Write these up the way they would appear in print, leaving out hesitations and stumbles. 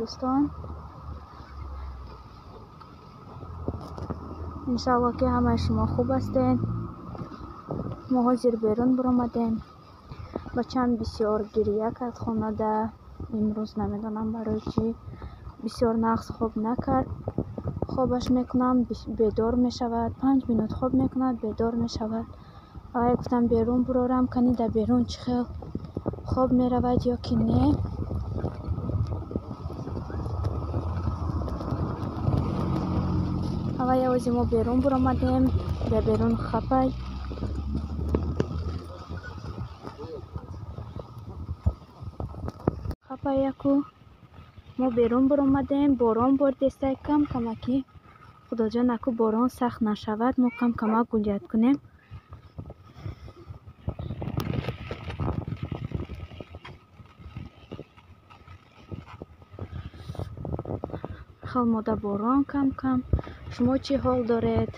دوستان. انشالله که همه شما خوب هستین. ما حاضر بیرون برآمدیم. بچه‌م بسیار گریه کرد خانواده امروز، نمیدونم برای چی. بسیار نقص خوب نکرد. خوابش میکنم بیدار میشود، 5 منوت خواب میکند بیدار میشود. آیا گفتم بیرون برارم کنی در بیرون چه خیل خواب میرود یا که نه. آیا یوازی ما بیرون برآمدیم در بیرون خپای. خپای یکو ما بیرون برآمدیم. باران باردسته کم کمکی. خدا جان اکو باران سخت نشود ما کم کمک گولیت کنیم. خیلی ماده باران کم کم. شما چی حال دارید؟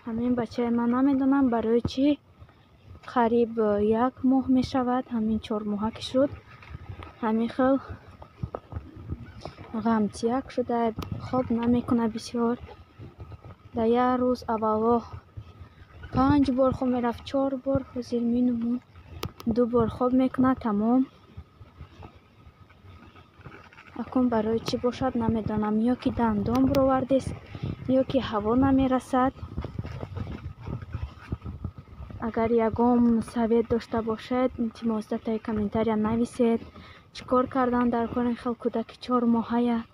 همین بچه من نمیدونم برای چی قریب 1 ماه می شود، همین 4 ماه که شد، همین خیلی غمتیک شده، خواب نمیکنه بسیار. در یک روز اولا 5 بار خواب میرفت، 4 بار حاضر مینمون 2 بار خواب میکنه تمام. اکنون برای چی باشد نمیدانم، یا که دندان برآورده است یا که هوا نمیرسد. اگر یگام سوید داشته باشد التماس در کامنتاریا نویسید. چیکار کردن در کار خیلی کودک 4 ماهه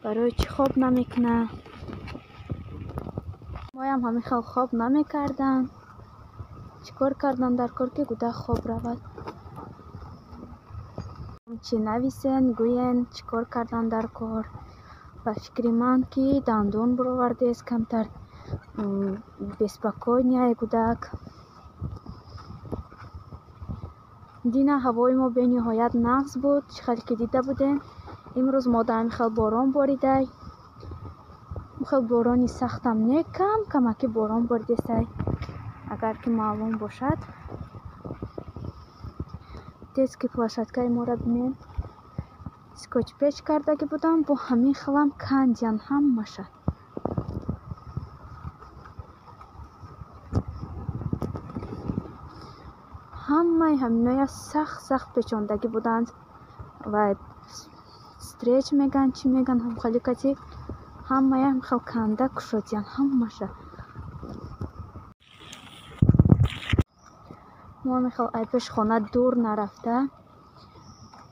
برای چی خواب نمیکنه. ما هم همین خیلی خواب نمیکردن. چیکار کردن در کار که کودک خواب رود. چی نویسین گوین چیکار کردن در کار. و فکر من که دندان برآورده است کمتر بسپکوی کودک. دینه هوای ما به نهایت نقص بود. خیلی که دیده بودیم امروز مادام خیلی باران باریده. خیلی بارانی سختم نه، کم کمکی باران باریده است. اگر که معلوم باشد تیز که پلاشتکای ما را بینیم سکوچ پیچ کرده که بودم با همین خلم کندیان هم ماشه. همه همینای سخت پیچاندگی بودند و استریچ میگن چی میگن هم خیلی کسی همه هم خیلی کنده کشودیان هم ماشه. ما میخوام ایپش خانه دور نرفته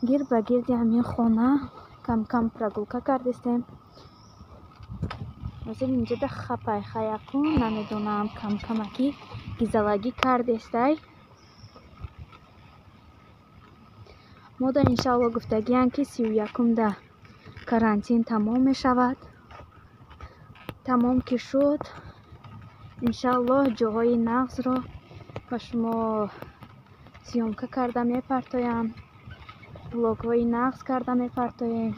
گیر به گیردی همین خانه کم کم پرگوکه کردستیم. مثل اینجا ده خپای خیاکون نمیدونم کم کمکی گیزلگی کردسته. ما دا انشاءالله گفتگی هم که 31 ده کرانتین تمام می شود. تمام که شد انشاءالله جاهای نقص را با شما سیومکه کرده می پرتایم. بلاگ های نقص کرده می پرتایم.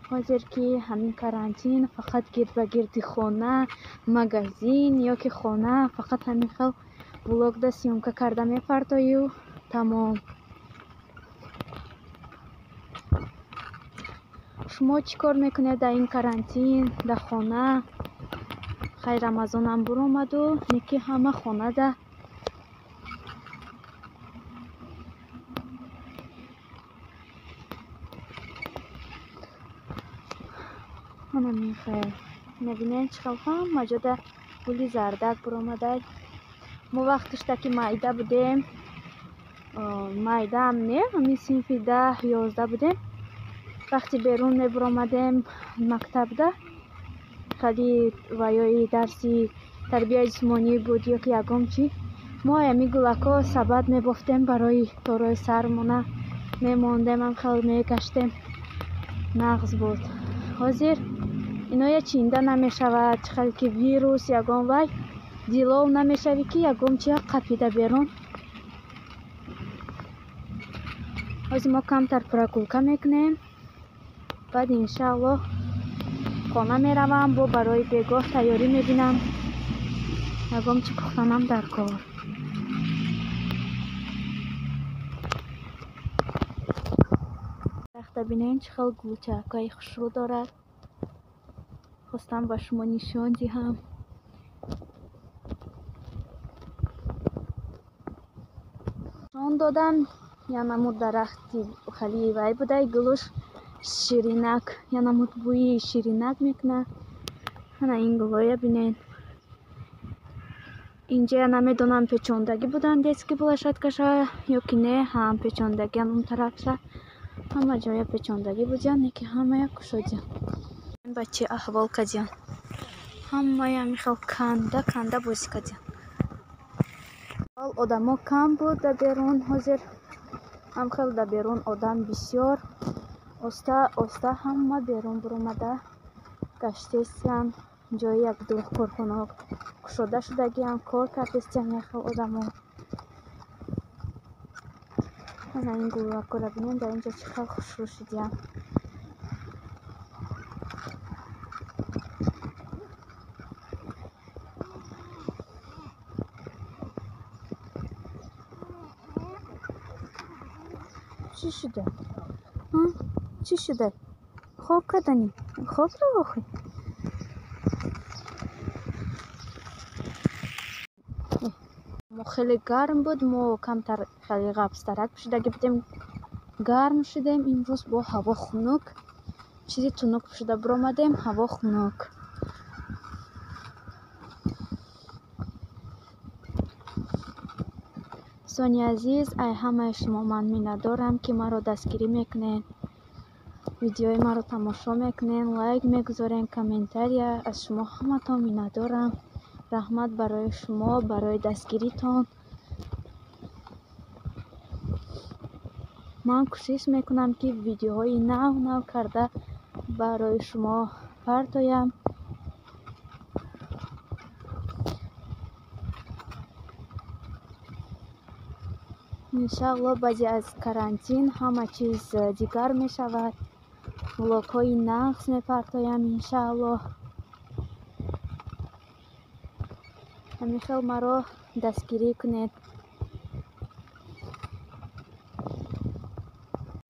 حاضر که همین کرانتین فقط گرد به گرد خانه مگزین یا که خانه فقط همین خیل بلاگ ده سیومکه کرده می پرتاییم. تمام. شما چی کار میکنید در این کرانتین در خانه؟ خیر رمضان هم برآمد و نیکی همه خانه ده منم میخواه نبینین چخل هم مجاده گلی زردک برآمده. ما وقتش تا که مایده بودیم مایده هم نه همین صنف 10-11 بودیم. وقتی بیرون میبرآمدیم مکتب ده خیلی ویای درسی تربیت جسمانی بود یا که یکم چی ما همی گلکا سبد میبافتیم برای تارای سرمونه میماندیم هم خیلی میکشتیم. نقص بود. حاضر اینا چینده نمیشود خیلی که ویروس یکم وی دیلاو نمیشوی که یکم چی قپیده بیرون. حاضر ما کمتر پراکولکه میکنیم. بعد انشاءالله خانه میروم با برای بگاه تیاری میبینم یکم چی پختنم در کار. افته بینین چه خیلی گلوچک‌های خوشرو دارد. خواستم با شما نشان دهم. نشان دادم یا نمود درختی خیلی وای بوده، گلوش شیرینک یا نمود بوی شیرینک میکنه. هنه این گلویا بینین. اینجا یا نمیدونم پیچوندگی بودن دیسکی بلاشد کشه یا که نه، هم پیچوندگی هم اون طرف شه، همه جای پیچوندگی بودن که همه کشودن. این بچه احوال کردن همه میخواد کنده بازی کردن. آدم ها کم بود در بیرون، حاضر هم خیلی در بیرون آدم بسیار آسته همه بیرون برامده گشتستن. جای یک دو کارخانه کشوده شدگی هم کار کردستن یک آدم ها. این گروه را بینیم در اینجا چقدر خوش رو شدیم. چی شده؟ چی شده؟ خواب کردنی؟ خواب رو بخوی. ما خیلی گرم بود، ما کمتر خیلی غبسترک شدگی بودیم، گرم شدیم. امروز با هوا خنک چیزی تنک شده برآمدیم، هوا خنک. دوستان عزیز، ای همه شما من میندارم که مرا دستگیری میکنین، ویدیوی مرا تماشا میکنین، لایک میگذارین، کامنتاری از شما همه تا میندارم. رحمت برای شما، برای دستگیریتان. من کوشش میکنم که ویدیوهای نو کرده برای شما پرتایم. انشاءالله بعد از کرانتین همه چیز دیگر می شود. ولاگ های نقص می پرتایم انشاءالله. همیشه مرا دستگیری کنید.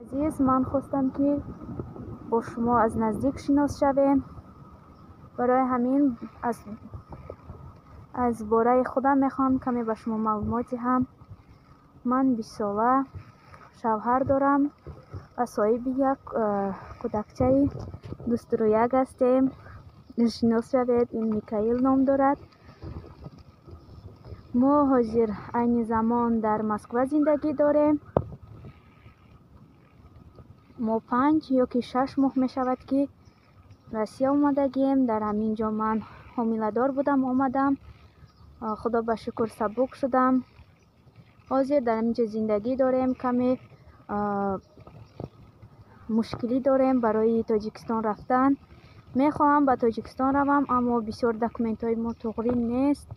عزیز، من خواستم که با شما از نزدیک شناس شویم. برای همین از باره خودم میخوام کمی به شما معلوماتی هم. من 20 ساله شوهر دارم و صاحب یک کودکچه دوست رو یک هستیم. شناس شوید، این میکائیل نام دارد. ما حاضر این زمان در مسکو زندگی داریم. ما 5 یا که 6 ماه می شود که روسیه اومدگیم. در همینجا من حامله دار بودم، آمدم. خدا به شکر سبک شدم. حاضر در اینجا زندگی داریم. کمی مشکلی داریم برای تاجیکستان رفتن. میخواهم به تاجیکستان روم، اما بسیار دکومنت های ما تغییر نیست.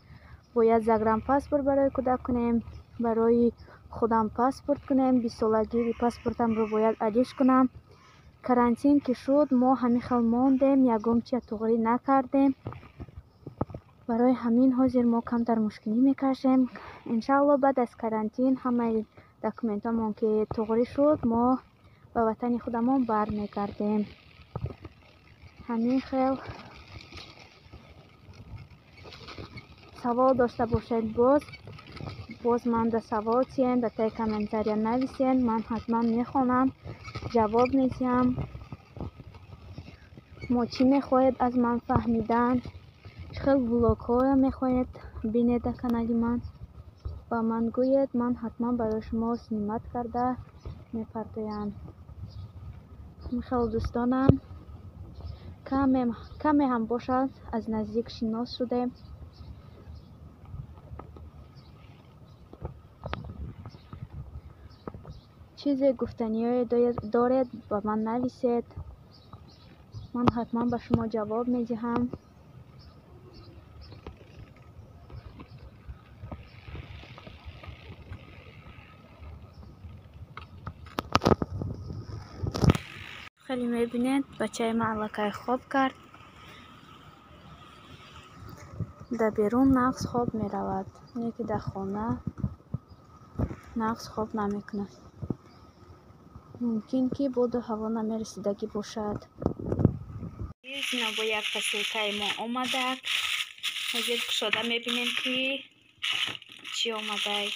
باید زگرم پاسپورت برای کودک کنیم، برای خودم پاسپورت کنیم. 20 سالگی پاسپورتم رو باید ادیش کنم. کرانتین که شد ما همین خیلی ماندیم، یکم چیه تغییر نکردیم. برای همین حاضر ما کمتر مشکلی میکشیم. انشاءالله بعد از کرانتین همه دکومنت همون که تغییر شد ما به وطن خودمون برمیگردیم. همین خیلی سوال داشته باشید باز من در سوال چیم در تای کامنتاری نویسین، من حتما میخونم، جواب میدم. ما چی میخواید از من فهمیدن، چه خیلی ولاگ ها میخواید بینید در کانال من و من گوید، من حتما برای شما سینمات کرده میپرتایم. خیلی دوستانم کمی هم باشد از نزدیک شناس شدیم. چیز گفتنی دارید با من نویسید، من حتما به شما جواب میدهم. خیلی میبینید بچه من علاقه خواب کرد، در بیرون نقص خواب میرود، اینه که در خانه نقص خواب نمیکنه. мумкин ки боду ҳаво намерасидагӣ бошад. Ина бо як посилкаи мо омадак. ҳозир кушода мебинем ки чӣ омадай.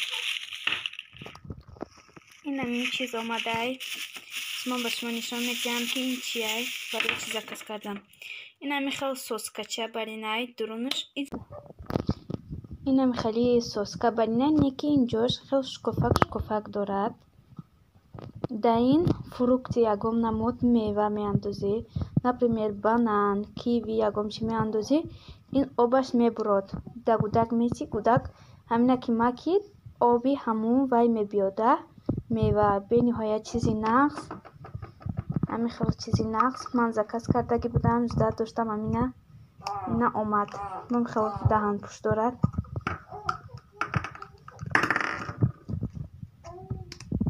Ин чиз омадай. Ман ба шумо нишон медиҳам ки ин чияй, барои чӣ заказ кардам. Ин хел соскача баринай дурунуш. Ин хели соска баринай, не ки инҷош хел шкофак дорад. Дар ин фрукти ягон намуд мева меандозӣ, например банан, киви ягон чӣ меандозӣ, ин обаш мебурад. Да гудак мети, гудак ҳамина ки макид, оби ҳамун вай мебиёда. Мева бениҳоят чизи нағз. Ҳамин хел чизи нағз ман заказ кардаги будам, ждат доштам ина омад. Ман хел даҳанпӯш дорад.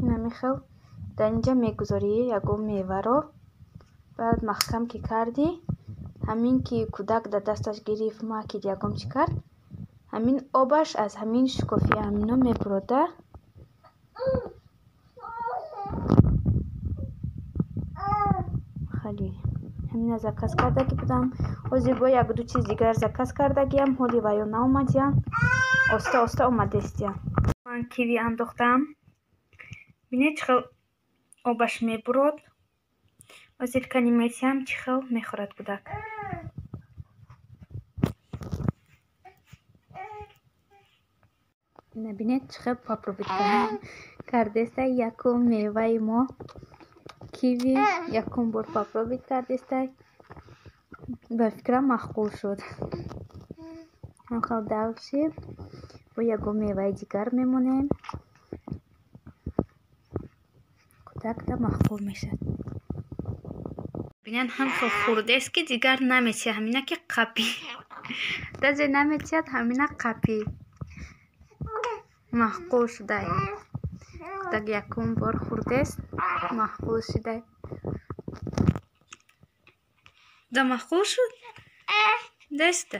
Ин хел дар инҷа мегузорӣ ягон меваро, баъд маҳкам ки кардӣ, ҳамин ки кӯдак дар дасташ гирифт, макид ягон чӣ кард, ҳамин обаш аз ҳамин шкофи ҳамино мебурода. хали ҳамина заказ кардаги будам. ҳозир бо як ду чиз дигар заказ кардагиам, ҳоли ваё наомадиян, оста омадестиян. Ман киви андохтам. бинед чӣ хел обаш мебурод. ҳозир кани метиҳам чӣ хел мехӯрад кӯдак. Бинед чӣ хел попробит кардестай. Якум меваи мо киви якум бор попробит кардестай. Ба фикрам махқул шуд. ҳам хел давши бо ягон меваи дигар мемонем. кӯдакда махқул мешад. бинед ҳам хел хурдест ки дигар наметиҳад, ҳамина ки қапӣ. дазе наметиҳад, ҳамина қапӣ. махқул шудай. кӯдак якум бор хурдест, махқул шудай. Да махқул шуд? Деста.